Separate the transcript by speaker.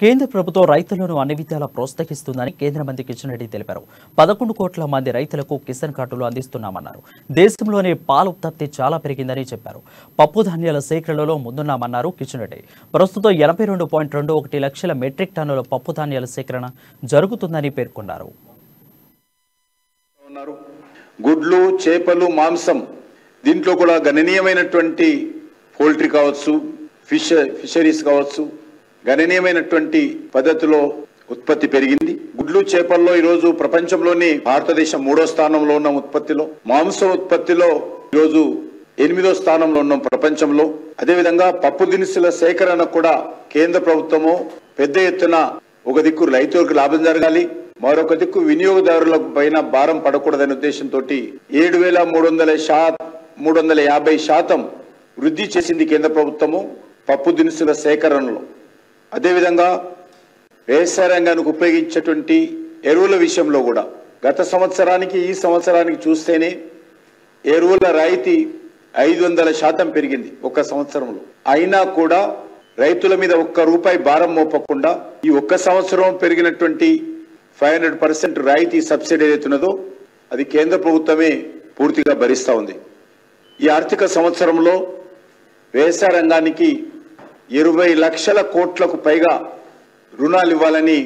Speaker 1: కేంద్ర ప్రభుత్వం రైతులను అన్ని విధాలా ప్రోత్సహిస్తుందని కేంద్ర మంత్రి కిషన్ రెడ్డి తెలిపారు. 11 కోట్ల మంది రైతులకు కిసాన్ కార్డులు అందిస్తున్నామన్నారు. దేశంలోనే పాల ఉత్పత్తి చాలా పెరిగిందని చెప్పారు. పప్పు ధాన్యాల సేకరణలో ముందున్నామన్నారు కిషన్ రెడ్డి. ప్రస్తుతం 82.21 లక్షల మెట్రిక్ టన్నుల పప్పు ధాన్యాల సేకరణ జరుగుతుందని పేర్కొన్నారు.
Speaker 2: గుడ్లు, చేపలు, మాంసం దీంట్లో కూడా గణనీయమైనటువంటి పోల్ట్రీ కావచ్చు, ఫిషరీస్ కావచ్చు, గణనీయమైనటువంటి పద్ధతిలో ఉత్పత్తి పెరిగింది. గుడ్లు, చేపల్లో ఈరోజు ప్రపంచంలోని భారతదేశం 3వ స్థానంలో ఉన్న ఉత్పత్తిలో, మాంసం ఉత్పత్తిలో ఈరోజు 8వ స్థానంలో ఉన్నాం ప్రపంచంలో. అదేవిధంగా పప్పు దినుసుల సేకరణ కూడా కేంద్ర ప్రభుత్వము పెద్ద ఎత్తున ఒక దిక్కు రైతులకు లాభం జరగాలి, మరొక దిక్కు వినియోగదారుల పైన భారం పడకూడదనే ఉద్దేశంతో 7,350% వృద్ధి చేసింది కేంద్ర ప్రభుత్వము పప్పు దినుసుల సేకరణలో. అదేవిధంగా వ్యవసాయ రంగానికి ఉపయోగించేటువంటి ఎరువుల విషయంలో కూడా గత సంవత్సరానికి ఈ సంవత్సరానికి చూస్తేనే ఎరువుల రాయితీ 500% పెరిగింది ఒక్క సంవత్సరంలో. అయినా కూడా రైతుల మీద ₹1 భారం మోపకుండా ఈ ఒక్క సంవత్సరం పెరిగినటువంటి 500% రాయితీ సబ్సిడీ ఏదైతున్నదో అది కేంద్ర ప్రభుత్వమే పూర్తిగా భరిస్తూ ఉంది. ఈ ఆర్థిక సంవత్సరంలో వ్యవసాయ రంగానికి 20 లక్షల కోట్లకు పైగా రుణాలు ఇవ్వాలని